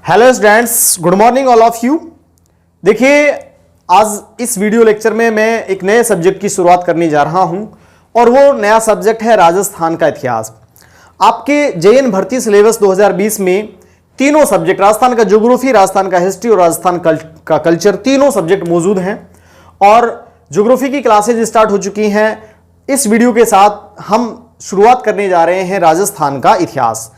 Hello students, good morning all of you. देखिए, आज इस वीडियो लेक्चर में मैं एक नए सब्जेक्ट की शुरुआत करने जा रहा हूं और वो नया सब्जेक्ट है राजस्थान का इतिहास। आपके जेएन भर्ती सिलेबस 2020 में तीनों सब्जेक्ट, राजस्थान का ज्योग्राफी, राजस्थान का हिस्ट्री और राजस्थान का कल्चर, तीनों सब्जेक्ट मौजूद हैं और ज्योग्राफी की क्लासेज स्टार्ट हो चुकी हैं। इस वीडियो के साथ हम शुरुआत करने जा रहे हैं राजस्थान का इतिहास।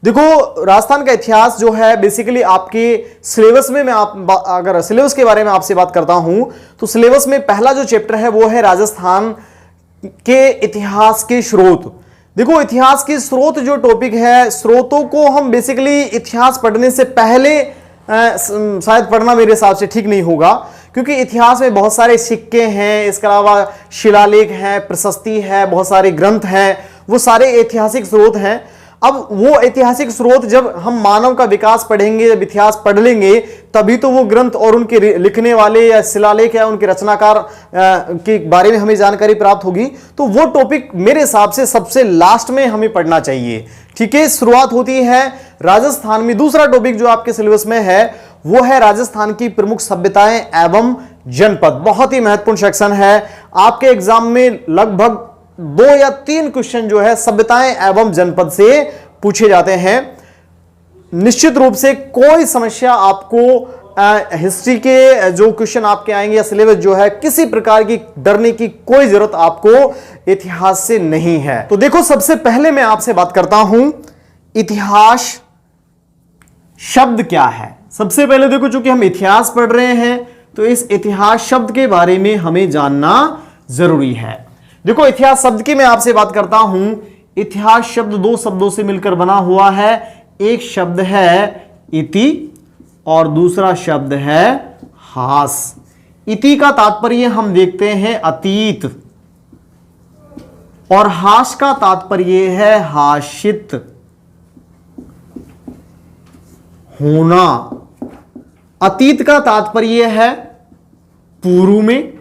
देखो, राजस्थान का इतिहास जो है बेसिकली आपके सिलेबस में, मैं अगर सिलेबस के बारे में आपसे बात करता हूं तो सिलेबस में पहला जो चैप्टर है वो है राजस्थान के इतिहास के स्रोत। देखो, इतिहास के स्रोत जो टॉपिक है, स्रोतों को हम बेसिकली इतिहास पढ़ने से पहले शायद पढ़ना मेरे हिसाब से ठीक नहीं होगा, क्योंकि इतिहास में बहुत सारे सिक्के हैं, इसके अलावा शिलालेख हैं, प्रशस्ति है, बहुत सारे ग्रंथ हैं, वो सारे ऐतिहासिक स्रोत हैं। अब वो ऐतिहासिक स्रोत जब हम मानव का विकास पढ़ेंगे, जब इतिहास पढ़ लेंगे, तभी तो वो ग्रंथ और उनके लिखने वाले या शिलालेख या उनके रचनाकार के बारे में हमें जानकारी प्राप्त होगी। तो वो टॉपिक मेरे हिसाब से सबसे लास्ट में हमें पढ़ना चाहिए। ठीक है, शुरुआत होती है राजस्थान में। दूसरा टॉपिक जो आपके सिलेबस में है वो है राजस्थान की प्रमुख सभ्यताएं एवं जनपद। बहुत ही महत्वपूर्ण सेक्शन है। आपके एग्जाम में लगभग 2 या 3 क्वेश्चन जो है सभ्यताएं एवं जनपद से पूछे जाते हैं। निश्चित रूप से कोई समस्या आपको हिस्ट्री के जो क्वेश्चन आपके आएंगे या सिलेबस जो है, किसी प्रकार की डरने की कोई जरूरत आपको इतिहास से नहीं है। तो देखो, सबसे पहले मैं आपसे बात करता हूं इतिहास शब्द क्या है। सबसे पहले देखो, चूंकि हम इतिहास पढ़ रहे हैं तो इस इतिहास शब्द के बारे में हमें जानना जरूरी है। देखो, इतिहास शब्द की मैं आपसे बात करता हूं। इतिहास शब्द 2 शब्दों से मिलकर बना हुआ है। एक शब्द है इति और दूसरा शब्द है हास। इति का तात्पर्य हम देखते हैं अतीत और हास का तात्पर्य है हासित होना। अतीत का तात्पर्य है पूर्व में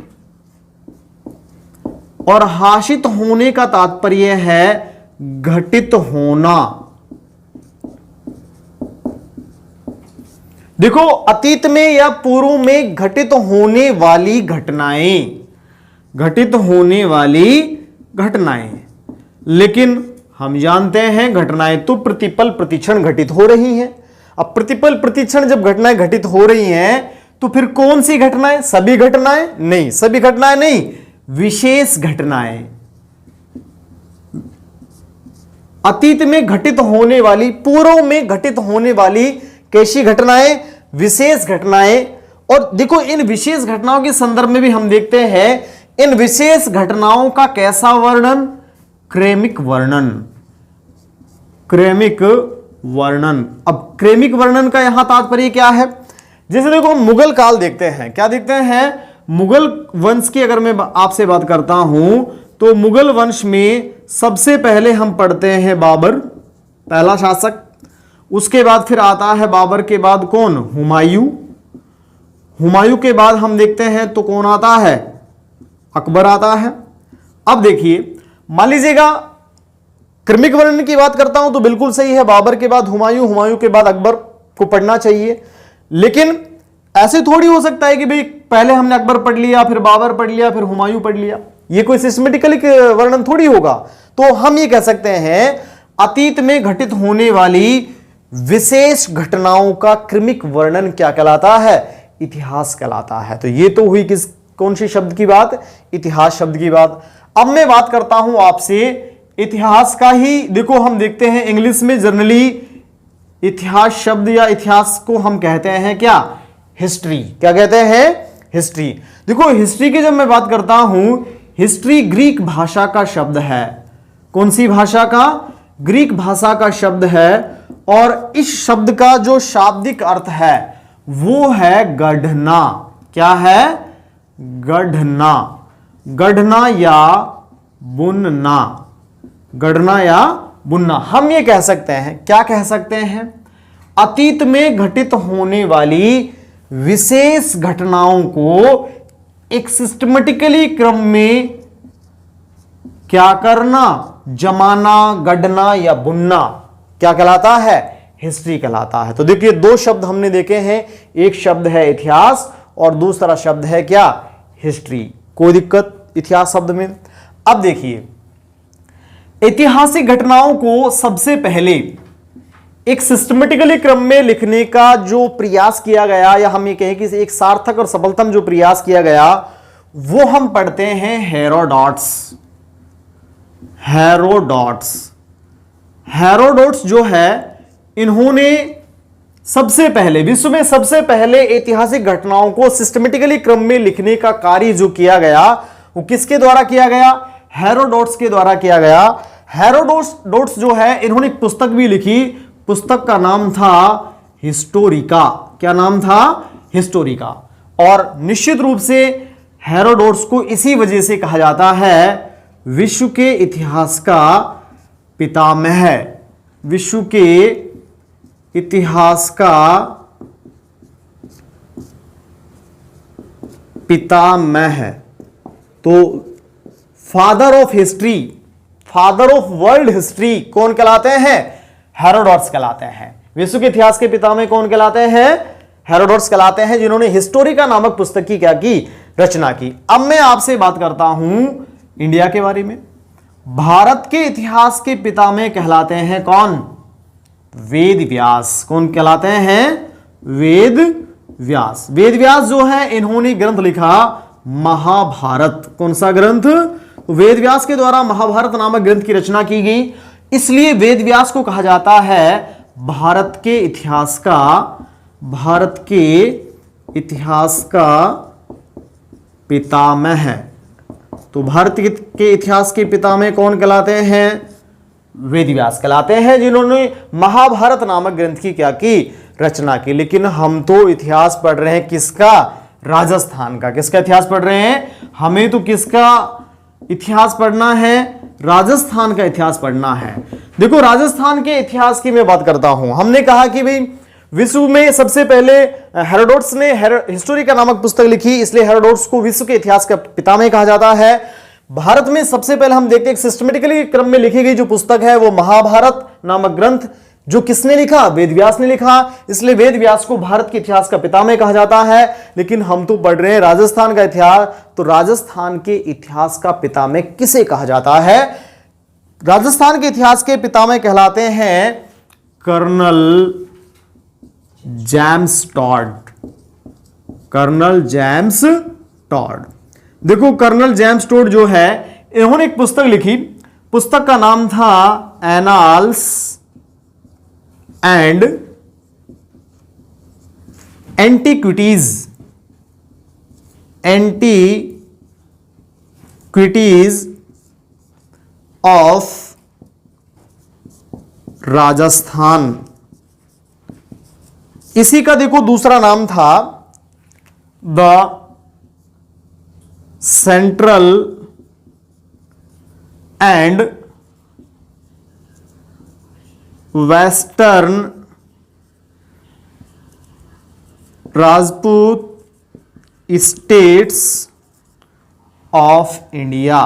और हासित होने का तात्पर्य है घटित होना। देखो, अतीत में या पूर्व में घटित होने वाली घटनाएं, घटित होने वाली घटनाएं। लेकिन हम जानते हैं घटनाएं तो प्रतिपल प्रतिक्षण घटित हो रही हैं। अब प्रतिपल प्रतिक्षण जब घटनाएं घटित हो रही हैं तो फिर कौन सी घटनाएं? सभी घटनाएं नहीं, सभी घटनाएं नहीं, विशेष घटनाएं। अतीत में घटित होने वाली, पूर्व में घटित होने वाली कैसी घटनाएं? विशेष घटनाएं। और देखो, इन विशेष घटनाओं के संदर्भ में भी हम देखते हैं इन विशेष घटनाओं का कैसा वर्णन? क्रमिक वर्णन। क्रमिक वर्णन। अब क्रमिक वर्णन का यहां तात्पर्य क्या है? जैसे देखो, हम मुगल काल देखते हैं। क्या देखते हैं? मुगल वंश की अगर मैं आपसे बात करता हूं तो मुगल वंश में सबसे पहले हम पढ़ते हैं बाबर, पहला शासक। उसके बाद फिर आता है बाबर के बाद कौन? हुमायूं। हुमायूं के बाद हम देखते हैं तो कौन आता है? अकबर आता है। अब देखिए, मान लीजिएगा क्रमिक वर्णन की बात करता हूं तो बिल्कुल सही है, बाबर के बाद हुमायूं, हुमायूं के बाद अकबर को पढ़ना चाहिए। लेकिन ऐसे थोड़ी हो सकता है कि भाई पहले हमने अकबर पढ़ लिया, फिर बाबर पढ़ लिया, फिर हुमायूं पढ़ लिया। ये कोई सिस्टमेटिकली वर्णन थोड़ी होगा। तो हम ये कह सकते हैं अतीत में घटित होने वाली विशेष घटनाओं का क्रमिक वर्णन क्या कहलाता है? इतिहास कहलाता है। तो ये तो हुई कौन सी शब्द की बात? इतिहास शब्द की बात। अब मैं बात करता हूं आपसे इतिहास का ही। देखो, हम देखते हैं इंग्लिश में जनरली इतिहास शब्द या इतिहास को हम कहते हैं क्या? हिस्ट्री। क्या कहते हैं? हिस्ट्री। देखो, हिस्ट्री की जब मैं बात करता हूं, हिस्ट्री ग्रीक भाषा का शब्द है। कौन सी भाषा का? ग्रीक भाषा का शब्द है। और इस शब्द का जो शाब्दिक अर्थ है वो है गढ़ना। क्या है? गढ़ना। गढ़ना या बुनना। गढ़ना या बुनना। हम ये कह सकते हैं, क्या कह सकते हैं? अतीत में घटित होने वाली विशेष घटनाओं को एक सिस्टमेटिकली क्रम में क्या करना? जमाना, गढ़ना या बुनना क्या कहलाता है? हिस्ट्री कहलाता है। तो देखिए दो शब्द हमने देखे हैं, एक शब्द है इतिहास और दूसरा शब्द है क्या, हिस्ट्री। कोई दिक्कत इतिहास शब्द में? अब देखिए ऐतिहासिक घटनाओं को सबसे पहले एक सिस्टमेटिकली क्रम में लिखने का जो प्रयास किया गया, या हम ये कहें कि एक सार्थक और सफलतम जो प्रयास किया गया, वो हम पढ़ते हैं हेरोडोट्स। हेरोडोट्स जो है, इन्होंने सबसे पहले विश्व में सबसे पहले ऐतिहासिक घटनाओं को सिस्टमेटिकली क्रम में लिखने का कार्य जो किया गया, वो किसके द्वारा किया गया, हेरोडोट्स के द्वारा किया गया। हेरोडोट्स जो है, इन्होंने एक पुस्तक भी लिखी, पुस्तक का नाम था हिस्टोरिका। क्या नाम था, हिस्टोरिका। और निश्चित रूप से हेरोडोट्स को इसी वजह से कहा जाता है विश्व के इतिहास का पितामह, विश्व के इतिहास का पितामह। तो father of history, father of world history कौन कहलाते हैं, हेरोडोट्स कहलाते हैं। विश्व के इतिहास के पितामह कौन कहलाते हैं, हेरोडोट्स कहलाते हैं, जिन्होंने हिस्टोरिका नामक पुस्तक की क्या की, रचना की। अब मैं आपसे बात करता हूं इंडिया के बारे में। भारत के इतिहास के पितामह कहलाते हैं कौन, वेद व्यास। कौन कहलाते हैं, वेद व्यास। वेद व्यास जो है, इन्होंने ग्रंथ लिखा महाभारत। कौन सा ग्रंथ, वेद व्यास के द्वारा महाभारत नामक ग्रंथ की रचना की गई, इसलिए वेद व्यास को कहा जाता है भारत के इतिहास का, भारत के इतिहास का पितामह। तो भारत के इतिहास के पितामह कौन कहलाते हैं, वेद व्यास कहलाते हैं, जिन्होंने महाभारत नामक ग्रंथ की क्या की, रचना की। लेकिन हम तो इतिहास पढ़ रहे हैं किसका, राजस्थान का। किसका इतिहास पढ़ रहे हैं, हमें तो किसका इतिहास पढ़ना है, राजस्थान का इतिहास पढ़ना है। देखो राजस्थान के इतिहास की मैं बात करता हूं। हमने कहा कि भाई विश्व में सबसे पहले हेरोडोट्स ने हिस्टोरिका नामक पुस्तक लिखी, इसलिए हेरोडोट्स को विश्व के इतिहास का पितामह कहा जाता है। भारत में सबसे पहले हम देखते हैं सिस्टमेटिकली क्रम में लिखी गई जो पुस्तक है वो महाभारत नामक ग्रंथ, जो किसने लिखा, वेद व्यास ने लिखा, इसलिए वेद व्यास को भारत के इतिहास का पितामह कहा जाता है। लेकिन हम तो पढ़ रहे हैं राजस्थान का इतिहास, तो राजस्थान के इतिहास का पितामह किसे कहा जाता है, राजस्थान के इतिहास के पितामह कहलाते हैं colonel James Tod. Colonel James Tod. देखो कर्नल जेम्स टॉड जो है, इन्होंने एक पुस्तक लिखी, पुस्तक का नाम था annals and antiquities, antiquities of Rajasthan. इसी का देखो दूसरा नाम था the central and western Rajput states of India.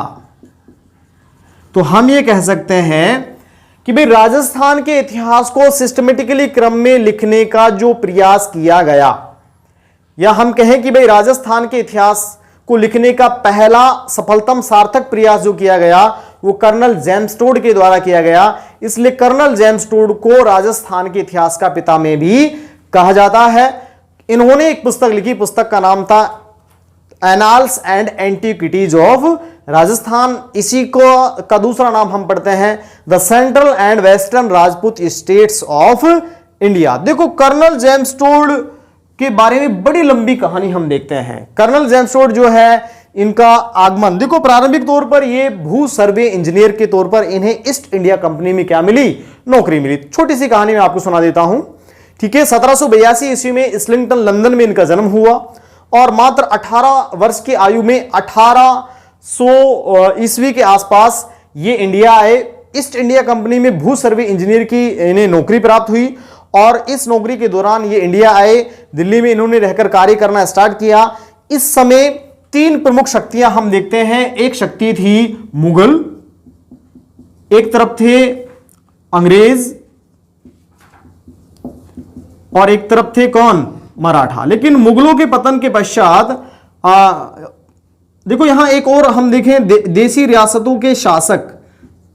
तो हम ये कह सकते हैं कि भाई राजस्थान के इतिहास को सिस्टमेटिकली क्रम में लिखने का जो प्रयास किया गया, या हम कहें कि भाई राजस्थान के इतिहास को लिखने का पहला सफलतम सार्थक प्रयास जो किया गया वो कर्नल जेम्स टॉड के द्वारा किया गया, इसलिए कर्नल जेम्स टॉड को राजस्थान के इतिहास का पितामह भी कहा जाता है। इन्होंने एक पुस्तक लिखी, पुस्तक का नाम था annals and antiquities of Rajasthan. इसी को का दूसरा नाम हम पढ़ते हैं the central and western Rajput states of India. देखो कर्नल जेम्स टॉड के बारे में बड़ी लंबी कहानी हम देखते हैं। कर्नल जेम्स टॉड जो है, इनका आगमन देखो प्रारंभिक तौर पर ये भू सर्वे इंजीनियर के तौर पर इन्हें ईस्ट इंडिया कंपनी में क्या मिली, नौकरी मिली। छोटी सी कहानी मैं आपको सुना देता हूं, ठीक है। 1782 ईस्वी में इस्लिंगटन लंदन में इनका जन्म हुआ और मात्र 18 वर्ष की आयु में 1800 ईस्वी के आसपास ये इंडिया आए। ईस्ट इंडिया कंपनी में भू सर्वे इंजीनियर की इन्हें नौकरी प्राप्त हुई और इस नौकरी के दौरान ये इंडिया आए। दिल्ली में इन्होंने रहकर कार्य करना स्टार्ट किया। इस समय तीन प्रमुख शक्तियां हम देखते हैं। एक शक्ति थी मुगल, एक तरफ थे अंग्रेज और एक तरफ थे कौन, मराठा। लेकिन मुगलों के पतन के पश्चात देखो यहां एक और हम देखें, देसी रियासतों के शासक,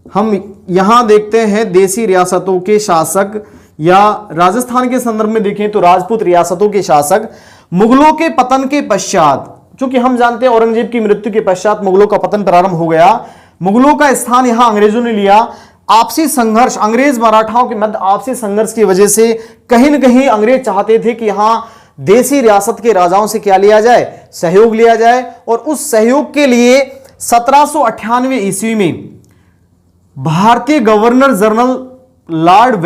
हम यहां देखते हैं देसी रियासतों के शासक, या राजस्थान के संदर्भ में देखें तो राजपूत रियासतों के शासक मुगलों के पतन के पश्चात, क्योंकि हम जानते हैं औरंगजेब की मृत्यु के पश्चात मुगलों का पतन प्रारंभ हो गया, मुगलों का स्थान यहां अंग्रेजों ने लिया। आपसी संघर्ष, अंग्रेज मराठाओं के मध्य आपसी संघर्ष की वजह से कहीं ना कहीं अंग्रेज चाहते थे कि यहां देसी रियासत के राजाओं से क्या लिया जाए, सहयोग लिया जाए। और उस सहयोग के लिए 1798 ईस्वी में भारतीय गवर्नर जनरल लॉर्ड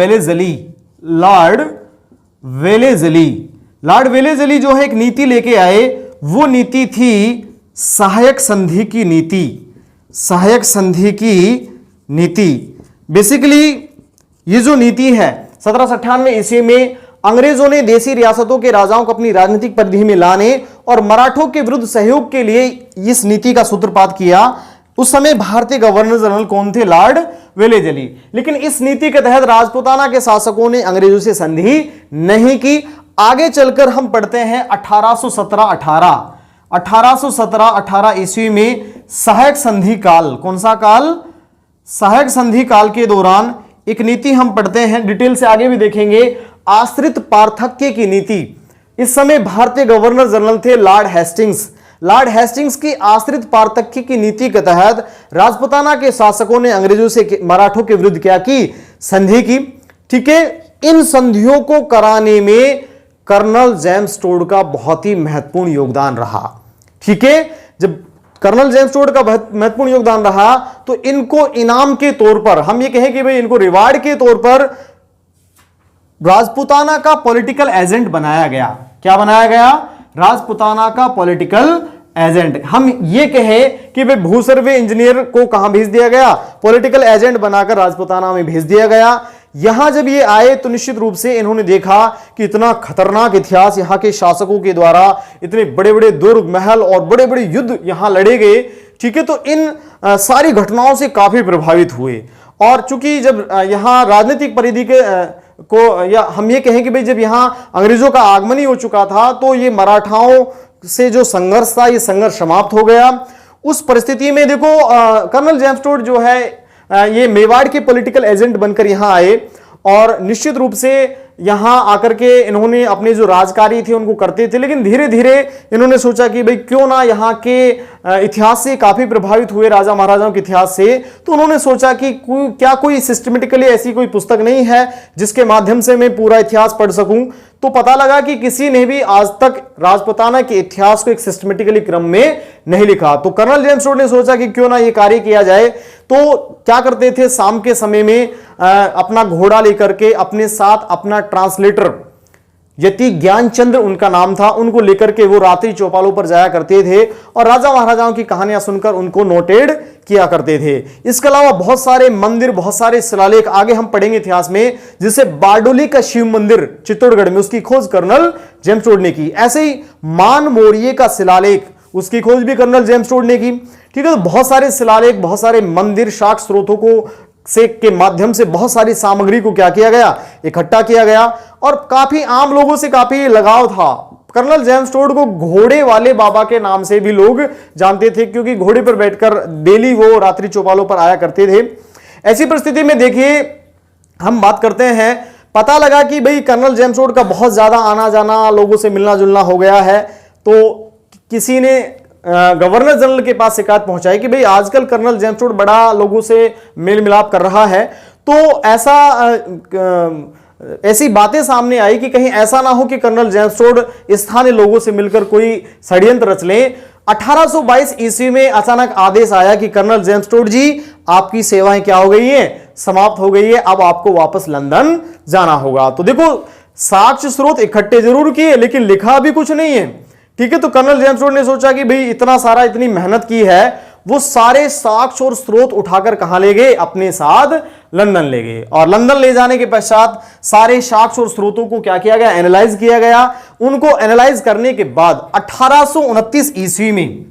वेलेजली जो है एक नीति लेके आए। वो नीति थी सहायक संधि की नीति, सहायक संधि की नीति। बेसिकली ये जो नीति है 1798 ईस्वी में अंग्रेजों ने देसी रियासतों के राजाओं को अपनी राजनीतिक परिधि में लाने और मराठों के विरुद्ध सहयोग के लिए इस नीति का सूत्रपात किया। उस समय भारतीय गवर्नर जनरल कौन थे, लॉर्ड वेलेजली। लेकिन इस नीति के तहत राजपूताना के शासकों ने अंग्रेजों से संधि नहीं की। आगे चलकर हम पढ़ते हैं 1817-18 ईस्वी में सहायक संधि काल, कौन सा काल, सहायक संधि काल के दौरान एक नीति हम पढ़ते हैं, डिटेल से आगे भी देखेंगे, आश्रित पार्थक्य की नीति। इस समय भारतीय गवर्नर जनरल थे लॉर्ड हेस्टिंग्स। लॉर्ड हेस्टिंग्स की आश्रित पार्थक्य की नीति के तहत राजपूताना के शासकों ने अंग्रेजों से मराठों के विरुद्ध क्या की, संधि की। ठीक है, इन संधियों को कराने में कर्नल जेम्स टोड का बहुत ही महत्वपूर्ण योगदान रहा। ठीक है, जब कर्नल जेम्स टोड का महत्वपूर्ण योगदान रहा तो इनको इनाम के तौर पर, हम ये कहें कि भाई इनको रिवार्ड के तौर पर राजपूताना का पॉलिटिकल एजेंट बनाया गया। क्या बनाया गया, राजपूताना का पॉलिटिकल एजेंट। हम ये कहें कि भाई भूसर्वे इंजीनियर को कहां भेज दिया गया, पॉलिटिकल एजेंट बनाकर राजपूताना में भेज दिया गया। यहां जब ये आए तो निश्चित रूप से इन्होंने देखा कि इतना खतरनाक इतिहास यहां के शासकों के द्वारा, इतने बड़े बड़े दुर्ग महल और बड़े बड़े युद्ध यहां लड़े गए। ठीक है, तो इन सारी घटनाओं से काफी प्रभावित हुए। और चूंकि जब यहां राजनीतिक परिधि के को, या हम ये कहें कि भाई जब यहां अंग्रेजों का आगमन ही हो चुका था तो ये मराठाओं से जो संघर्ष था, ये संघर्ष समाप्त हो गया। उस परिस्थिति में देखो कर्नल जेम्स टोड जो है ये मेवाड़ के पॉलिटिकल एजेंट बनकर यहां आए और निश्चित रूप से यहां आकर के इन्होंने अपने जो राजकार्य थे उनको करते थे। लेकिन धीरे धीरे इन्होंने सोचा कि भाई क्यों ना यहां के इतिहास से काफी प्रभावित हुए, राजा महाराजाओं के इतिहास से, तो उन्होंने सोचा कि क्या कोई सिस्टमेटिकली ऐसी कोई पुस्तक नहीं है जिसके माध्यम से मैं पूरा इतिहास पढ़ सकूं। तो पता लगा कि किसी ने भी आज तक राजपूताना के इतिहास को एक सिस्टमेटिकली क्रम में नहीं लिखा। तो कर्नल जेम्स टोड ने सोचा कि क्यों ना ये कार्य किया जाए। तो क्या करते थे, शाम के समय में अपना घोड़ा लेकर के अपने साथ अपना ट्रांसलेटर, यति ज्ञानचंद्र उनका नाम था, उनको लेकर के वो रात्रि चौपालों पर जाया करते थे और राजा महाराजाओं की कहानियां सुनकर उनको नोटेड किया करते थे। इसके अलावा बहुत सारे मंदिर, बहुत सारे शिलालेख आगे हम पढ़ेंगे इतिहास में, जिसे बारडोली का शिव मंदिर चित्तौड़गढ़ में, उसकी खोज कर्नल जेम्स टोड ने की। ऐसे ही मान मोरिये का शिलालेख, उसकी खोज भी कर्नल जेम्स टोड ने की। ठीक है, तो बहुत सारे शिलालेख, बहुत सारे मंदिर, साक्ष्य स्रोतों को से के माध्यम से बहुत सारी सामग्री को क्या किया गया, इकट्ठा किया गया। और काफी आम लोगों से काफी लगाव था। कर्नल जेम्स टोड को घोड़े वाले बाबा के नाम से भी लोग जानते थे, क्योंकि घोड़े पर बैठकर डेली वो रात्रि चौपालों पर आया करते थे। ऐसी परिस्थिति में देखिए हम बात करते हैं, पता लगा कि भाई कर्नल जेम्स टोड का बहुत ज्यादा आना जाना, लोगों से मिलना जुलना हो गया है। तो किसी ने गवर्नर जनरल के पास शिकायत पहुंचाई कि भाई आजकल कर्नल जेम्स टोड बड़ा लोगों से मेल मिलाप कर रहा है। तो ऐसी बातें सामने आई कि कहीं ऐसा ना हो कि कर्नल जेम्स टोड स्थानीय लोगों से मिलकर कोई षड्यंत्र रच लें। 1822 ईस्वी में अचानक आदेश आया कि कर्नल जेम्स टोड जी, आपकी सेवाएं क्या हो गई है, समाप्त हो गई है, अब आपको वापस लंदन जाना होगा। तो देखो साक्ष्य स्रोत इकट्ठे जरूर किए लेकिन लिखा भी कुछ नहीं है। ठीक है, तो कर्नल जेम्स टोड ने सोचा कि भाई इतना सारा, इतनी मेहनत की है, वो सारे साक्ष्य और स्रोत उठाकर कहां ले गए, अपने साथ लंदन ले गए। और लंदन ले जाने के पश्चात सारे साक्ष्य और स्रोतों को क्या किया गया, एनालाइज किया गया। उनको एनालाइज करने के बाद 1829 ईस्वी में,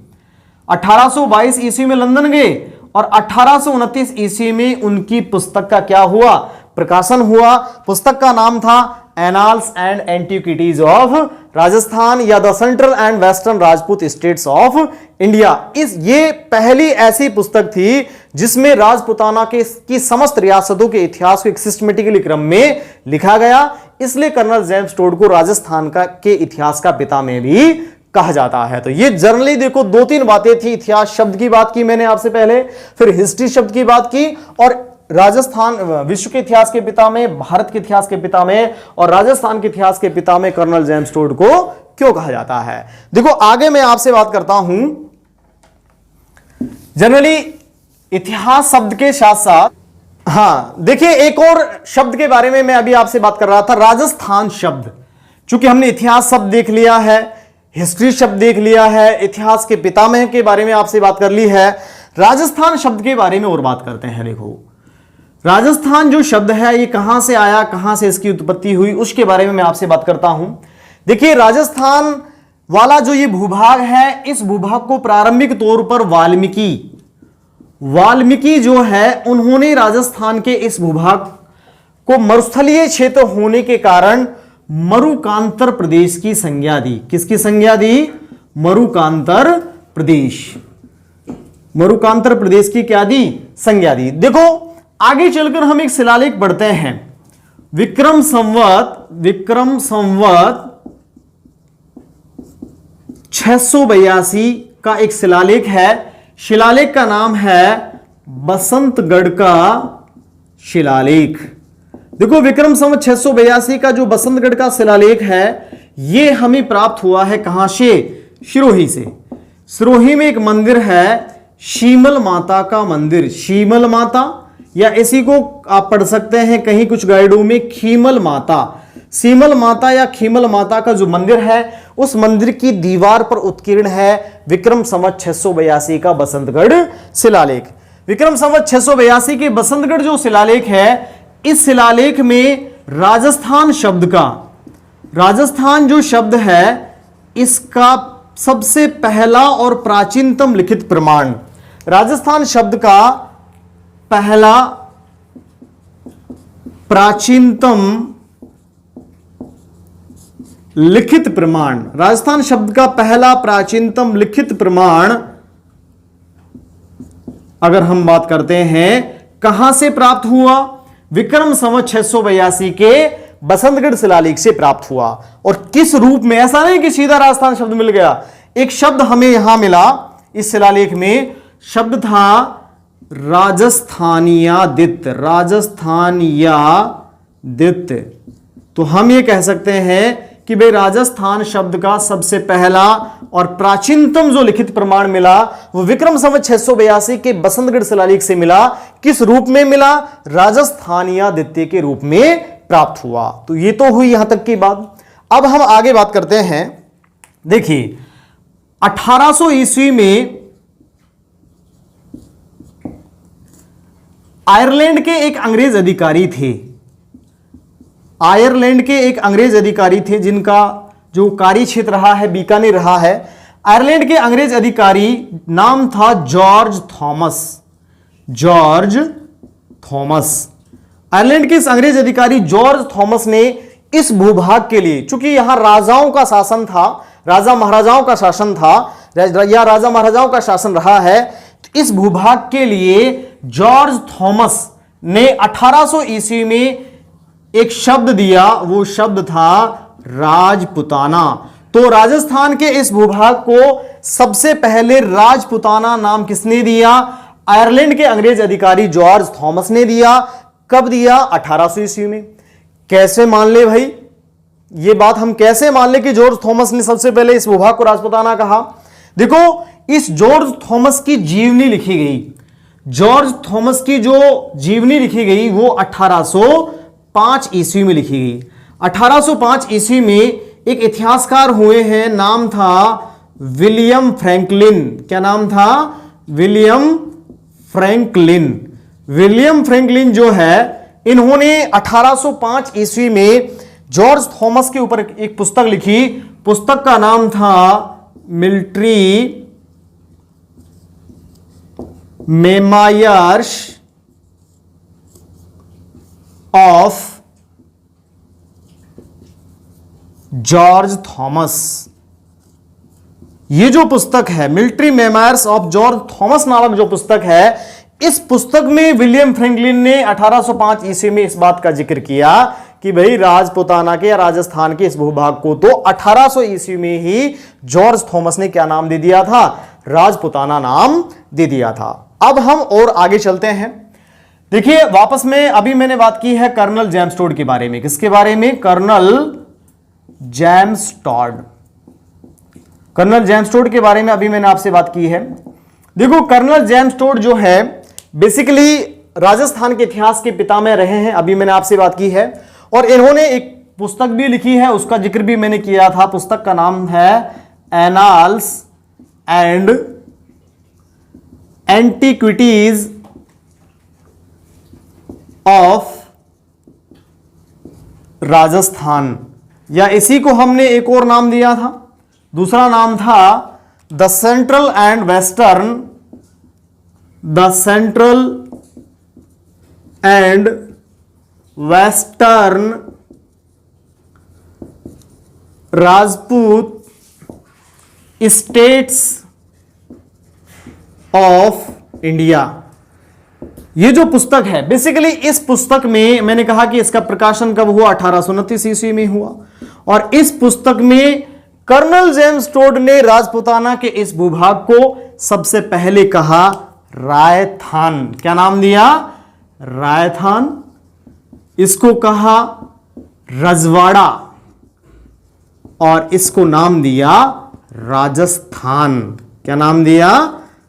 1822 ईस्वी में लंदन गए और 1829 ईस्वी में उनकी पुस्तक का क्या हुआ, प्रकाशन हुआ। पुस्तक का नाम था annals and antiquities of Rajasthan या the central and western Rajput states of India. ये पहली ऐसी पुस्तक थी जिसमें राजपुताना की समस्त रियासतों के इतिहास को एक सिस्टमेटिकली क्रम में लिखा गया। इसलिए कर्नल जेम्स टोड को राजस्थान के इतिहास का पिता में भी कहा जाता है। तो ये जनरली देखो 2-3 बातें थी। इतिहास शब्द की बात की मैंने आपसे पहले, फिर हिस्ट्री शब्द की बात की, और राजस्थान विश्व के इतिहास के पिता में, भारत के इतिहास के पिता में और राजस्थान के इतिहास के पिता में कर्नल जेम्स टोड को क्यों कहा जाता है। देखो आगे मैं आपसे बात करता हूं। जनरली इतिहास शब्द के साथ साथ, हां देखिए एक और शब्द के बारे में मैं अभी आपसे बात कर रहा था, राजस्थान शब्द। चूंकि हमने इतिहास शब्द देख लिया है, हिस्ट्री शब्द देख लिया है, इतिहास के पितामह के बारे में आपसे बात कर ली है, राजस्थान शब्द के बारे में और बात करते हैं। देखो राजस्थान जो शब्द है ये कहां से आया, कहां से इसकी उत्पत्ति हुई, उसके बारे में मैं आपसे बात करता हूं। देखिए राजस्थान वाला जो ये भूभाग है, इस भूभाग को प्रारंभिक तौर पर वाल्मीकि जो है उन्होंने राजस्थान के इस भूभाग को मरुस्थलीय क्षेत्र होने के कारण मरुकांतर प्रदेश की संज्ञा दी। किसकी संज्ञा दी? मरुकांतर प्रदेश। मरुकांतर प्रदेश की क्या दी? संज्ञा दी। देखो आगे चलकर हम एक शिलालेख पढ़ते हैं। विक्रम संवत 682 का एक शिलालेख है। शिलालेख का नाम है बसंतगढ़ का शिलालेख। देखो विक्रम संवत 682 का जो बसंतगढ़ का शिलालेख है यह हमें प्राप्त हुआ है कहां से? सिरोही से। सिरोही में एक मंदिर है शीमल माता का मंदिर। शीमल माता या इसी को आप पढ़ सकते हैं कहीं कुछ गाइडों में खीमल माता। सीमल माता या खीमल माता का जो मंदिर है उस मंदिर की दीवार पर उत्कीर्ण है विक्रम संवत 682 का बसंतगढ़ शिलालेख। विक्रम संवत 682 के बसंतगढ़ जो शिलालेख है, इस शिलालेख में राजस्थान जो शब्द है इसका सबसे पहला और प्राचीनतम लिखित प्रमाण, राजस्थान शब्द का पहला प्राचीनतम लिखित प्रमाण, राजस्थान शब्द का पहला प्राचीनतम लिखित प्रमाण अगर हम बात करते हैं कहां से प्राप्त हुआ? विक्रम संवत 682 के बसंतगढ़ शिलालेख से प्राप्त हुआ। और किस रूप में? ऐसा नहीं कि सीधा राजस्थान शब्द मिल गया, एक शब्द हमें यहां मिला इस शिलालेख में, शब्द था राजस्थानियादित्य। तो हम ये कह सकते हैं कि भाई राजस्थान शब्द का सबसे पहला और प्राचीनतम जो लिखित प्रमाण मिला वो विक्रम संवत 682 के बसंतगढ़ शिलालेख से मिला। किस रूप में मिला? राजस्थानियादित्य के रूप में प्राप्त हुआ। तो ये तो हुई यहां तक की बात। अब हम आगे बात करते हैं। देखिए 1800 ईस्वी में आयरलैंड के एक अंग्रेज अधिकारी थे जिनका जो कार्य क्षेत्र रहा है बीकानेर रहा है। आयरलैंड के अंग्रेज अधिकारी नाम था जॉर्ज थॉमस। आयरलैंड के इस अंग्रेज अधिकारी जॉर्ज थॉमस ने इस भूभाग के लिए, चूंकि यहां राजाओं का शासन था, राजा महाराजाओं का शासन रहा है, तो इस भूभाग के लिए जॉर्ज थॉमस ने 1800 ईस्वी में एक शब्द दिया, वो शब्द था राजपुताना। तो राजस्थान के इस भूभाग को सबसे पहले राजपुताना नाम किसने दिया? आयरलैंड के अंग्रेज अधिकारी जॉर्ज थॉमस ने दिया। कब दिया? 1800 ईस्वी में। कैसे मान ले भाई, ये बात हम कैसे मान ले कि जॉर्ज थॉमस ने सबसे पहले इस भूभाग को राजपुताना कहा? देखो इस जॉर्ज थॉमस की जीवनी लिखी गई, जॉर्ज थॉमस की जो जीवनी लिखी गई वो 1805 ईस्वी में लिखी गई। 1805 ईस्वी में एक इतिहासकार हुए हैं, नाम था विलियम फ्रैंकलिन। क्या नाम था? विलियम फ्रैंकलिन जो है, इन्होंने 1805 ईस्वी में जॉर्ज थॉमस के ऊपर एक पुस्तक लिखी। पुस्तक का नाम था military memoirs of George Thomas. ये जो पुस्तक है military memoirs of George Thomas नामक जो पुस्तक है, इस पुस्तक में विलियम फ्रैंकलिन ने 1805 ईस्वी में इस बात का जिक्र किया कि भाई राजपुताना के या राजस्थान के इस भूभाग को तो 1800 ईस्वी में ही जॉर्ज थॉमस ने क्या नाम दे दिया था, राजपुताना नाम दे दिया था। अब हम और आगे चलते हैं। देखिए वापस में अभी मैंने बात की है कर्नल जेम्स टोड के बारे में। किसके बारे में? Colonel James Tod. Colonel James Tod के बारे में अभी मैंने आपसे बात की है। देखो कर्नल जेम्स टोड जो है बेसिकली राजस्थान के इतिहास के पितामह रहे हैं, अभी मैंने आपसे बात की है। और इन्होंने एक पुस्तक भी लिखी है, उसका जिक्र भी मैंने किया था। पुस्तक का नाम है annals and antiquities of Rajasthan, या इसी को हमने एक और नाम दिया था, दूसरा नाम था the central and western, the central and western Rajput states of India. ये जो पुस्तक है बेसिकली, इस पुस्तक में मैंने कहा कि इसका प्रकाशन कब हुआ? 1829 ईस्वी में हुआ। और इस पुस्तक में कर्नल जेम्स टोड ने राजपुताना के इस भूभाग को सबसे पहले कहा रायथान। क्या नाम दिया? रायथान। इसको कहा रजवाड़ा और इसको नाम दिया राजस्थान। क्या नाम दिया?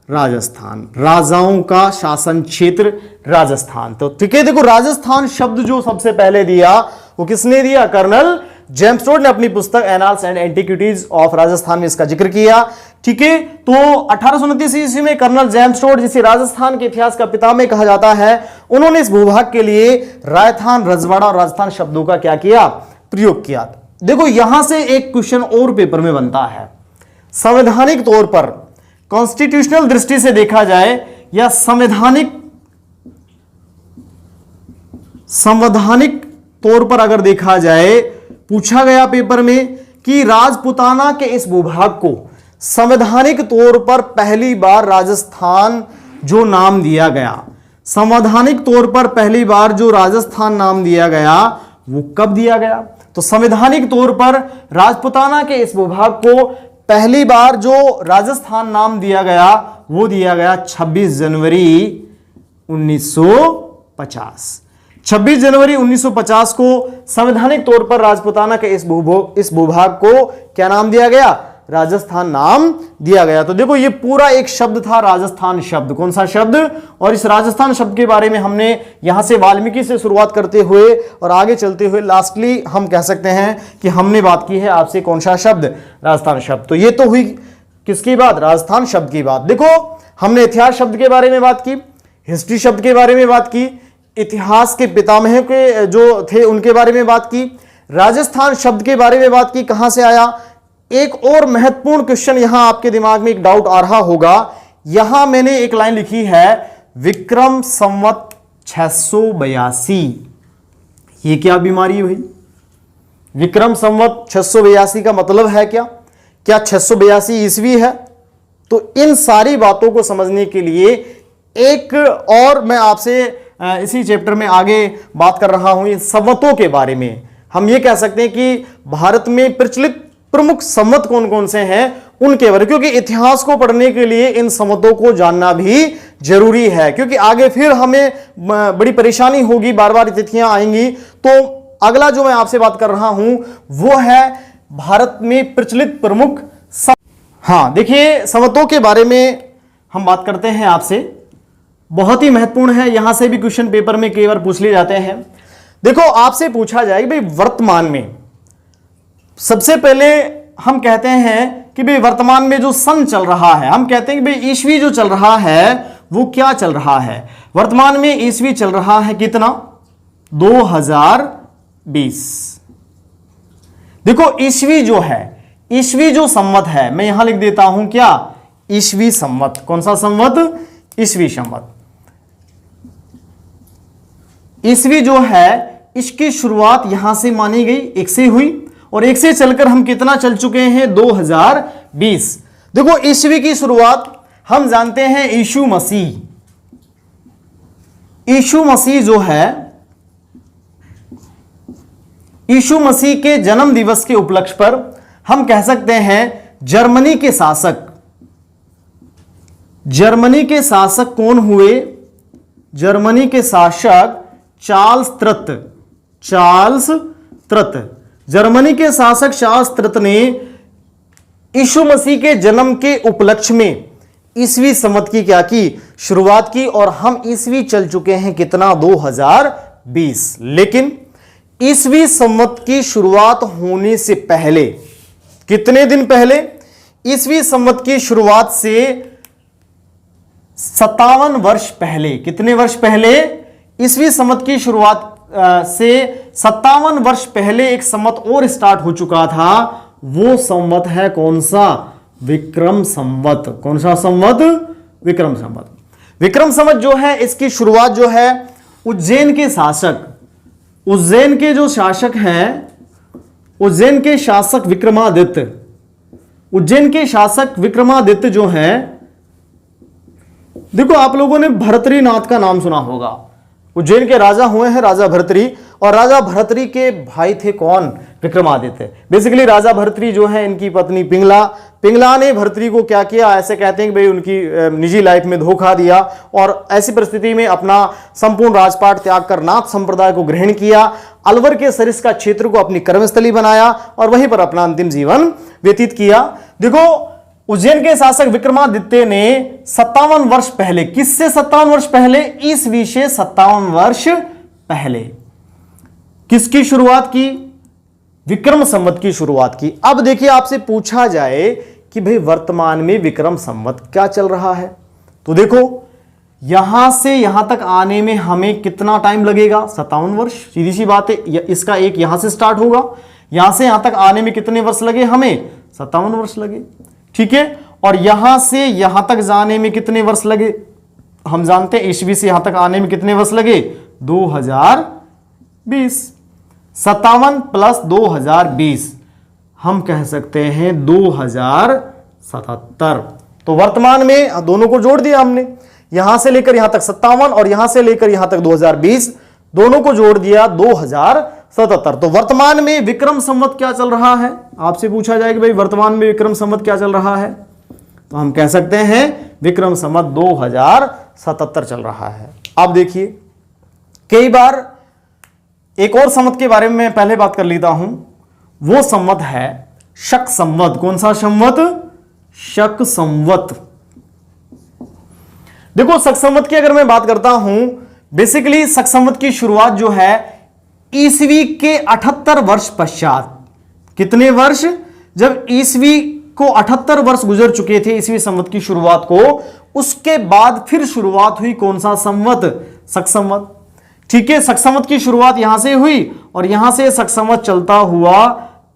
राजस्थान। राजाओं का शासन क्षेत्र राजस्थान। तो ठीक है, देखो राजस्थान शब्द जो सबसे पहले दिया वो किसने दिया? कर्नल जेम्स टोड ने अपनी पुस्तक annals and antiquities of Rajasthan में इसका जिक्र किया। ठीक है, तो 1829 ईस्वी में कर्नल जेम्स टोड, जिसे राजस्थान के इतिहास का पितामह कहा जाता है, उन्होंने इस भूभाग के लिए रायथान, रजवाड़ा और राजस्थान शब्दों का क्या किया? प्रयोग किया। देखो यहां से एक क्वेश्चन और पेपर में बनता है। संवैधानिक तौर पर, कॉन्स्टिट्यूशनल दृष्टि से देखा जाए या संवैधानिक तौर पर अगर देखा जाए, पूछा गया पेपर में कि राजपुताना के इस भूभाग को संवैधानिक तौर पर पहली बार राजस्थान जो नाम दिया गया, संवैधानिक तौर पर पहली बार जो राजस्थान नाम दिया गया वो कब दिया गया? तो संवैधानिक तौर पर राजपुताना के इस भूभाग को पहली बार जो राजस्थान नाम दिया गया वो दिया गया 26 जनवरी 1950। 26 जनवरी 1950 को संवैधानिक तौर पर राजपुताना के इस भूभाग को क्या नाम दिया गया? राजस्थान नाम दिया गया। तो देखो ये पूरा एक शब्द था राजस्थान शब्द। कौन सा शब्द? और इस राजस्थान शब्द के बारे में हमने यहां से वाल्मीकि से शुरुआत करते हुए और आगे चलते हुए लास्टली हम कह सकते हैं कि हमने बात की है आपसे कौन सा शब्द? राजस्थान शब्द। तो ये तो हुई किसकी बात? राजस्थान शब्द की बात। देखो हमने इतिहास शब्द के बारे में बात की, हिस्ट्री शब्द के बारे में बात की, इतिहास के पितामह के जो थे उनके बारे में बात की, राजस्थान शब्द के बारे में बात की, कहां से आया। एक और महत्वपूर्ण क्वेश्चन यहां आपके दिमाग में एक डाउट आ रहा होगा, यहां मैंने एक लाइन लिखी है विक्रम संवत 682। ये क्या बीमारी है भाई? विक्रम संवत 682 का मतलब है क्या? क्या 682 ईस्वी है? तो इन सारी बातों को समझने के लिए एक और मैं आपसे इसी चैप्टर में आगे बात कर रहा हूं, इन संवतों के बारे में। हम ये कह सकते हैं कि भारत में प्रचलित प्रमुख संवत कौन कौन से हैं उनके बारे, क्योंकि इतिहास को पढ़ने के लिए इन संवतों को जानना भी जरूरी है, क्योंकि आगे फिर हमें बड़ी परेशानी होगी, बार बार तिथियां आएंगी। तो अगला जो मैं आपसे बात कर रहा हूं वो है भारत में प्रचलित प्रमुख हाँ देखिए संवतों के बारे में हम बात करते हैं आपसे, बहुत ही महत्वपूर्ण है। यहां से भी क्वेश्चन पेपर में कई बार पूछ लिए जाते हैं। देखो आपसे पूछा जाए भाई वर्तमान में, सबसे पहले हम कहते हैं कि भाई वर्तमान में जो सन चल रहा है, हम कहते हैं कि भाई ईस्वी जो चल रहा है वो क्या चल रहा है। वर्तमान में ईस्वी चल रहा है कितना? 2020। देखो ईस्वी जो है, ईस्वी जो संवत है, मैं यहां लिख देता हूं क्या? ईस्वी संवत। कौन सा संवत? ईस्वी संवत। ईस्वी जो है इसकी शुरुआत यहां से मानी गई, 1 से हुई, और 1 से चलकर हम कितना चल चुके हैं 2020। देखो ईस्वी की शुरुआत हम जानते हैं यीशु मसीह, यीशु मसीह जो है, यीशु मसीह के जन्म दिवस के उपलक्ष्य पर हम कह सकते हैं जर्मनी के शासक, जर्मनी के शासक कौन हुए? जर्मनी के शासक चार्ल्स त्रत, चार्ल्स त्रत। जर्मनी के शासक चार्ल्स त्रत ने यीशु मसीह के जन्म के उपलक्ष्य में ईसवी संवत की क्या की? शुरुआत की। और हम ईसवी चल चुके हैं कितना? 2020। लेकिन ईसवी संवत की शुरुआत होने से पहले, कितने दिन पहले? ईसवी संवत की शुरुआत से 57 वर्ष पहले। कितने वर्ष पहले? ईसवी संवत की शुरुआत से 57 वर्ष पहले एक संवत और स्टार्ट हो चुका था। वो संवत है कौन सा? विक्रम संवत। कौन सा संवत? विक्रम संवत। विक्रम संवत जो है, इसकी शुरुआत जो है उज्जैन के शासक, उज्जैन के जो शासक हैं, उज्जैन के शासक विक्रमादित्य, उज्जैन के शासक विक्रमादित्य जो हैं, देखो आप लोगों ने भर्तृनाथ का नाम सुना होगा। उज्जैन के राजा हुए हैं राजा भर्तृ, और राजा भर्तृ के भाई थे कौन? विक्रमादित्य। बेसिकली राजा भर्तृ जो है, इनकी पत्नी पिंगला, पिंगला ने भर्तृ को क्या किया? ऐसे कहते हैं कि भाई उनकी निजी लाइफ में धोखा दिया, और ऐसी परिस्थिति में अपना संपूर्ण राजपाट त्याग कर नाथ संप्रदाय को ग्रहण किया, अलवर के सरिस्का क्षेत्र को अपनी कर्मस्थली बनाया और वहीं पर अपना अंतिम जीवन व्यतीत किया। देखो उज्जैन के शासक विक्रमादित्य ने 57 वर्ष पहले, किससे 57 वर्ष पहले? ईसवी से 57 वर्ष पहले किसकी शुरुआत की? विक्रम संवत की शुरुआत की। अब देखिए आपसे पूछा जाए कि भाई वर्तमान में विक्रम संवत क्या चल रहा है, तो देखो यहां से यहां तक आने में हमें कितना टाइम लगेगा? 57 वर्ष। सीधी सी बात है, इसका एक यहां से स्टार्ट होगा, यहां से यहां तक आने में कितने वर्ष लगे? हमें 57 वर्ष लगे, ठीक है। और यहां से यहां तक जाने में कितने वर्ष लगे? हम जानते हैं ईस्वी से यहां तक आने में कितने वर्ष लगे? 2020। 57 प्लस 2020 हम कह सकते हैं 2077। तो वर्तमान में दोनों को जोड़ दिया हमने, यहां से लेकर यहां तक 57 और यहां से लेकर यहां तक 2020, दोनों को जोड़ दिया 2077। तो वर्तमान में विक्रम संवत क्या चल रहा है? आपसे पूछा जाए कि भाई वर्तमान में विक्रम संवत क्या चल रहा है, तो हम कह सकते हैं विक्रम संवत 2077 चल रहा है। अब देखिए कई बार एक और संवत के बारे में मैं पहले बात कर लेता हूं, वो संवत है शक संवत। कौन सा संवत? शक संवत। देखो शक संवत की अगर मैं बात करता हूं, बेसिकली शक संवत की शुरुआत जो है ईसवी के 78 वर्ष पश्चात। कितने वर्ष? जब ईसवी को 78 वर्ष गुजर चुके थे ईसवी संवत की शुरुआत को, उसके बाद फिर शुरुआत हुई कौन सा संवत? शक संवत। ठीक है, शक संवत की शुरुआत यहां से हुई और यहां से शक संवत चलता हुआ।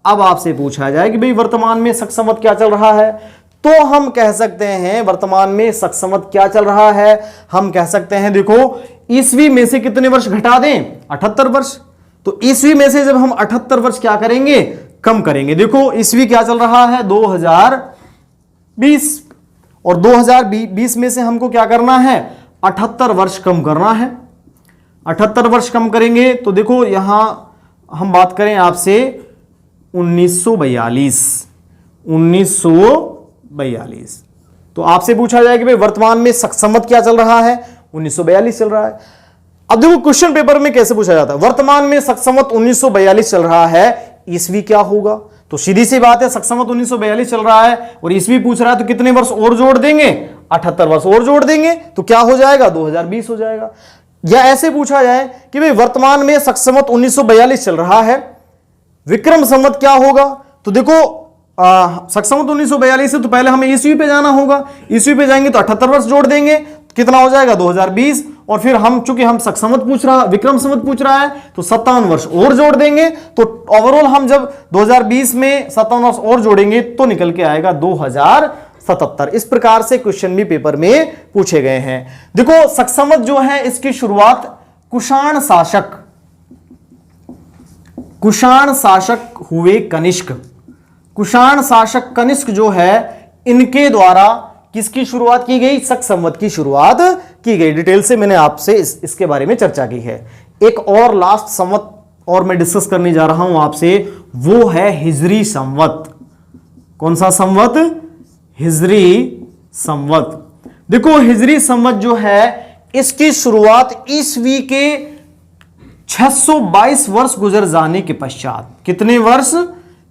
अब आपसे पूछा जाए कि भाई वर्तमान में शक संवत क्या चल रहा है, तो हम कह सकते हैं वर्तमान में शक संवत क्या चल रहा है, हम कह सकते हैं देखो ईसवी में से कितने वर्ष घटा दें? 78 वर्ष। तो ईसवी में से जब हम 78 वर्ष क्या करेंगे? कम करेंगे। देखो ईसवी क्या चल रहा है? 2020, और 2020 में से हमको क्या करना है? 78 वर्ष कम करना है। 78 वर्ष कम करेंगे तो देखो यहां हम बात करें आपसे 1942, 1942। तो आपसे पूछा जाए कि भाई वर्तमान में शक संवत क्या चल रहा है? 1942 चल रहा है। अब देखो क्वेश्चन पेपर में कैसे पूछा जाता है, वर्तमान में शक संवत 1942 चल रहा है, ईसवी क्या होगा? तो सीधी सी बात है, शक संवत 1942 चल रहा है और ईसवी पूछ रहा है, तो कितने वर्ष और जोड़ देंगे? 78 वर्ष और जोड़ देंगे, तो क्या हो जाएगा? 2020 हो जाएगा। या ऐसे पूछा जाए कि भाई वर्तमान में शक संवत 1942 चल रहा है, विक्रम संवत क्या होगा? तो देखो शक संवत 1942 से तो पहले हमें ईसवी पे जाना होगा, ईसवी पे जाएंगे तो 78 वर्ष जोड़ देंगे, कितना हो जाएगा? 2020। और फिर हम चूंकि हम शक संवत पूछ रहा, विक्रम संवत पूछ रहा है, तो 57 वर्ष और जोड़ देंगे। तो ओवरऑल हम जब 2020 में 57 वर्ष और जोड़ेंगे तो निकल के आएगा 2077। इस प्रकार से क्वेश्चन भी पेपर में पूछे गए हैं। देखो शक संवत जो है इसकी शुरुआत कुषाण शासक, कुषाण शासक हुए कनिष्क। कुषाण शासक कनिष्क जो है, इनके द्वारा किसकी शुरुआत की गई? शक संवत की शुरुआत की गई। डिटेल से मैंने आपसे इसके बारे में चर्चा की है। एक और लास्ट संवत और मैं डिस्कस करने जा रहा हूं आपसे, वो है हिजरी संवत। कौन सा संवत? हिजरी संवत। देखो हिजरी संवत जो है, इसकी शुरुआत ईसवी के 622 वर्ष गुजर जाने के पश्चात, कितने वर्ष?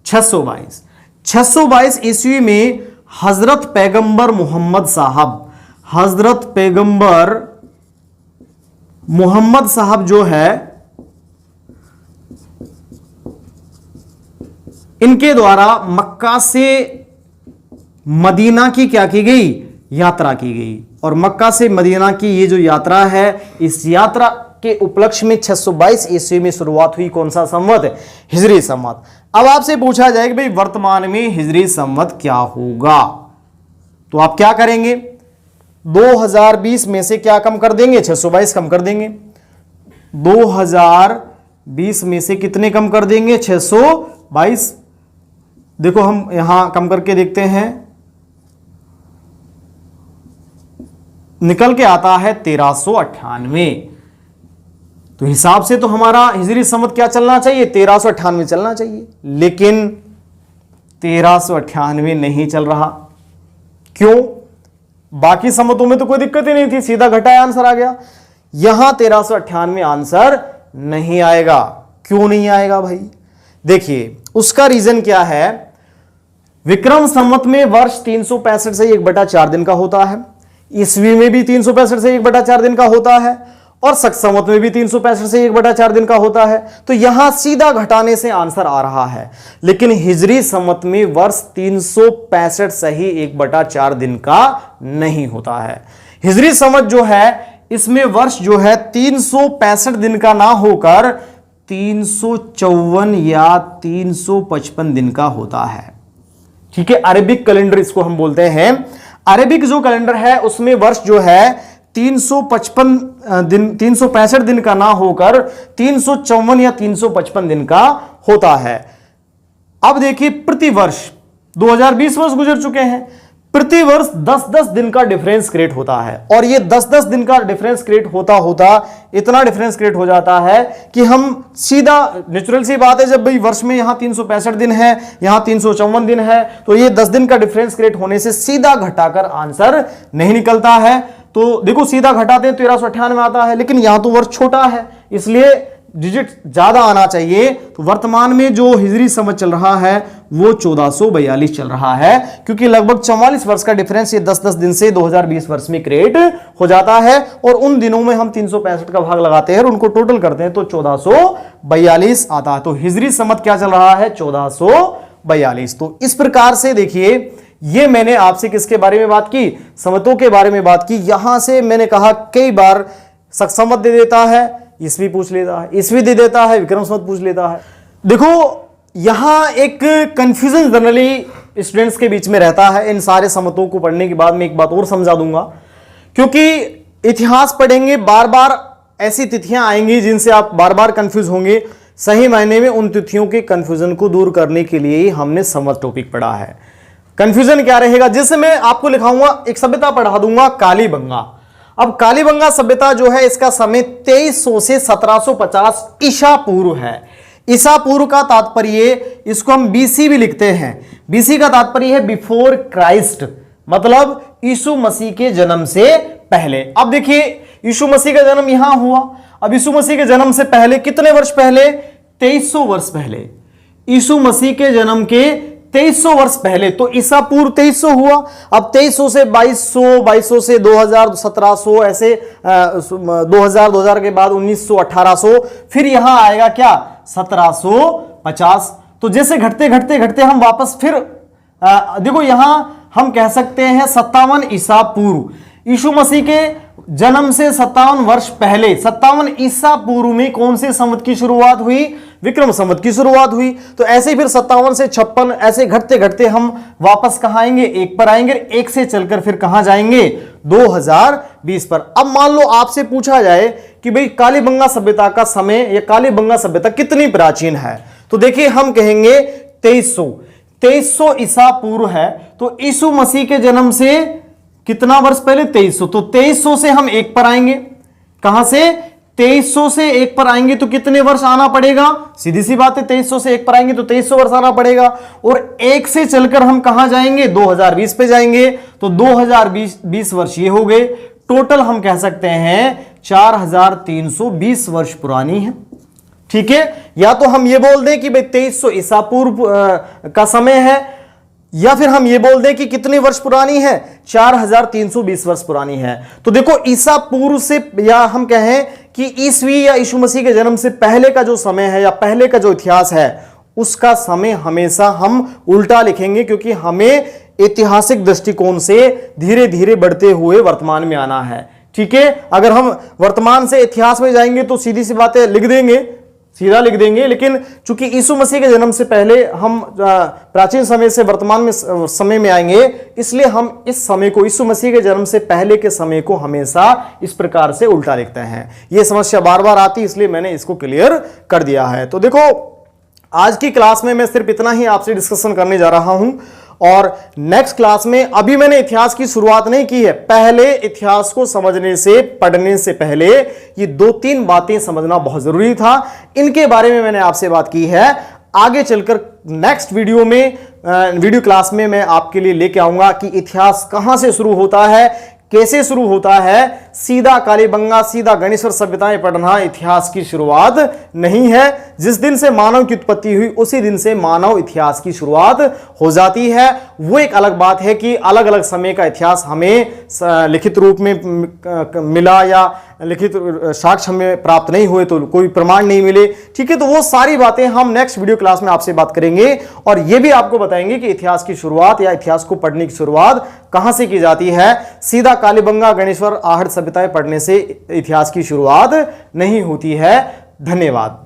622। 622 ईस्वी में हजरत पैगंबर मोहम्मद साहब, हजरत पैगंबर मोहम्मद साहब जो है, इनके द्वारा मक्का से मदीना की क्या की गई? यात्रा की गई। और मक्का से मदीना की ये जो यात्रा है, इस यात्रा के उपलक्ष्य में 622 ईस्वी में शुरुआत हुई। कौन सा संवत? हिजरी संवत। अब आपसे पूछा जाए कि भाई वर्तमान में हिजरी संवत क्या होगा, तो आप क्या करेंगे? 2020 में से क्या कम कर देंगे? 622 कम कर देंगे। 2020 में से कितने कम कर देंगे? 622। देखो हम यहां कम करके देखते हैं, निकल के आता है 1398। तो हिसाब से तो हमारा हिजरी संवत क्या चलना चाहिए? 1398 चलना चाहिए, लेकिन 1398 नहीं चल रहा। क्यों? बाकी संवतों में तो कोई दिक्कत ही नहीं थी, सीधा घटाया आंसर आ गया। यहां 1398 आंसर नहीं आएगा। क्यों नहीं आएगा भाई? देखिए उसका रीजन क्या है। विक्रम संवत में वर्ष 365 से 1/4 दिन का होता है, ईस्वी में भी 365 से 1/4 दिन का होता है, और शक संवत में भी 365 से 1/4 दिन का होता है। तो यहां सीधा घटाने से आंसर आ रहा है। लेकिन हिजरी संवत में वर्ष 365 सही 1/4 दिन का नहीं होता है। हिजरी संवत जो है, इसमें वर्ष जो है 365 दिन का ना होकर 354 या 355 दिन का होता है। ठीक है, अरेबिक कैलेंडर इसको हम बोलते हैं। अरेबिक जो कैलेंडर है उसमें वर्ष जो है 365 दिन का ना होकर 354 या 355 दिन का होता है। अब देखिए प्रतिवर्ष 2020 वर्ष गुजर चुके हैं, प्रतिवर्ष 10-10 दिन का डिफरेंस क्रिएट होता है। और ये 10-10 दिन का डिफरेंस क्रिएट होता होता इतना डिफरेंस क्रिएट हो जाता है कि हम सीधा, नेचुरल सी बात है, जब भाई वर्ष में यहां 365 दिन है, यहां 354 दिन है, तो ये 10 दिन का डिफरेंस क्रिएट होने से सीधा घटाकर आंसर नहीं निकलता है। तो देखो सीधा घटाते हैं 1398 आता है, लेकिन यहां तो वर्ष छोटा है, इसलिए डिजिट ज्यादा आना चाहिए। तो वर्तमान में जो हिजरी संवत चल रहा है वो 1442 चल रहा है, क्योंकि लगभग 44 वर्ष का डिफरेंस ये 10-10 दिन से 2020 वर्ष में क्रिएट हो जाता है। और उन दिनों में हम 365 का भाग लगाते हैं और उनको टोटल करते हैं तो 1442 आता है। तो हिजरी संवत क्या चल रहा है? 1442। तो इस प्रकार से देखिए, ये मैंने आपसे किसके बारे में बात की? संवतों के बारे में बात की। यहां से मैंने कहा कई बार शक संवत दे देता है, ईस्वी पूछ लेता है, ईस्वी दे देता है, विक्रम संवत पूछ लेता है। देखो यहां एक कंफ्यूजन जनरली स्टूडेंट्स के बीच में रहता है। इन सारे संवतों को पढ़ने के बाद मैं एक बात और समझा दूंगा, क्योंकि इतिहास पढ़ेंगे बार बार ऐसी तिथियां आएंगी जिनसे आप बार बार कंफ्यूज होंगे। सही मायने में उन तिथियों के कंफ्यूजन को दूर करने के लिए ही हमने संवत टॉपिक पढ़ा है। कंफ्यूजन क्या रहेगा? जैसे मैं आपको लिखाऊंगा, एक सभ्यता पढ़ा दूंगा कालीबंगा। अब कालीबंगा सभ्यता जो है, इसका समय 2300 से 1750 ईसा पूर्व है। ईसा पूर्व का तात्पर्य, इसको हम बीसी भी लिखते हैं। बीसी का तात्पर्य है बिफोर क्राइस्ट, मतलब यीशु मसीह के जन्म से पहले। अब देखिए यीशु मसीह का जन्म यहां हुआ। अब यीशु मसीह के जन्म से पहले कितने वर्ष पहले? 2300 वर्ष पहले। यीशु मसीह के जन्म के 2300 वर्ष पहले, तो ईसा पूर्व 2300 हुआ। अब 2300 से 2200, 2200 से 2000, 1700, ऐसे 2000 के बाद 1900, 1800, फिर यहां आएगा क्या? 1750। तो जैसे घटते घटते घटते हम वापस फिर देखो यहां हम कह सकते हैं 57 ईसा पूर्व। यीशु मसीह के जन्म से 57 वर्ष पहले, 57 ईसा पूर्व में कौन से संवत की शुरुआत हुई? विक्रम संवत की शुरुआत हुई। तो ऐसे ही फिर 57 से 56, ऐसे घटते घटते हम वापस कहां आएंगे? एक पर आएंगे। एक से चलकर फिर कहां जाएंगे? 2020 पर। अब मान लो आपसे पूछा जाए कि भाई कालीबंगा सभ्यता का समय या कालीबंगा सभ्यता कितनी प्राचीन है, तो देखिए हम कहेंगे 2300 ईसा पूर्व है, तो यीशु मसीह के जन्म से कितना वर्ष पहले? 2300। तो 2300 से हम 1 पर आएंगे। कहां से? 2300 से 1 पर आएंगे तो कितने वर्ष आना पड़ेगा? सीधी सी बात है, 2300 से 1 पर आएंगे तो 2300 वर्ष आना पड़ेगा। और 1 से चलकर हम कहां जाएंगे? 2020 पे जाएंगे, तो 2020 वर्ष ये हो गए। टोटल हम कह सकते हैं 4320 वर्ष पुरानी है। ठीक है, या तो हम ये बोल दें कि भाई 2300 ईसा पूर्व का समय है, या फिर हम ये बोल दें कि कितने वर्ष पुरानी है? 4320 वर्ष पुरानी है। तो देखो ईसा पूर्व से, या हम कहें कि ईसवी या यीशु मसीह के जन्म से पहले का जो समय है या पहले का जो इतिहास है, उसका समय हमेशा हम उल्टा लिखेंगे, क्योंकि हमें ऐतिहासिक दृष्टिकोण से धीरे धीरे बढ़ते हुए वर्तमान में आना है। ठीक है, अगर हम वर्तमान से इतिहास में जाएंगे तो सीधी सी बातें लिख देंगे, सीधा लिख देंगे, लेकिन चूंकि यीशु मसीह के जन्म से पहले हम प्राचीन समय से वर्तमान में समय में आएंगे, इसलिए हम इस समय को, यीशु मसीह के जन्म से पहले के समय को हमेशा इस प्रकार से उल्टा लिखते हैं। यह समस्या बार बार आती, इसलिए मैंने इसको क्लियर कर दिया है। तो देखो आज की क्लास में मैं सिर्फ इतना ही आपसे डिस्कशन करने जा रहा हूं, और नेक्स्ट क्लास में, अभी मैंने इतिहास की शुरुआत नहीं की है। पहले इतिहास को समझने से, पढ़ने से पहले ये 2-3 बातें समझना बहुत जरूरी था। इनके बारे में मैंने आपसे बात की है। आगे चलकर नेक्स्ट वीडियो क्लास में मैं आपके लिए लेके आऊंगा कि इतिहास कहां से शुरू होता है, कैसे शुरू होता है। सीधा कालीबंगा, सीधा गणेश्वर सभ्यताएं पढ़ना इतिहास की शुरुआत नहीं है। जिस दिन से मानव की उत्पत्ति हुई उसी दिन से मानव इतिहास की शुरुआत हो जाती है। वो एक अलग बात है कि अलग अलग समय का इतिहास हमें लिखित रूप में मिला या लिखित साक्ष्य हमें प्राप्त नहीं हुए, तो कोई प्रमाण नहीं मिले। ठीक है, तो वो सारी बातें हम नेक्स्ट वीडियो क्लास में आपसे बात करेंगे, और ये भी आपको बताएंगे कि इतिहास की शुरुआत या इतिहास को पढ़ने की शुरुआत कहां से की जाती है। सीधा कालीबंगा, गणेश्वर, आहट सभ्यताएं पढ़ने से इतिहास की शुरुआत नहीं होती है। धन्यवाद।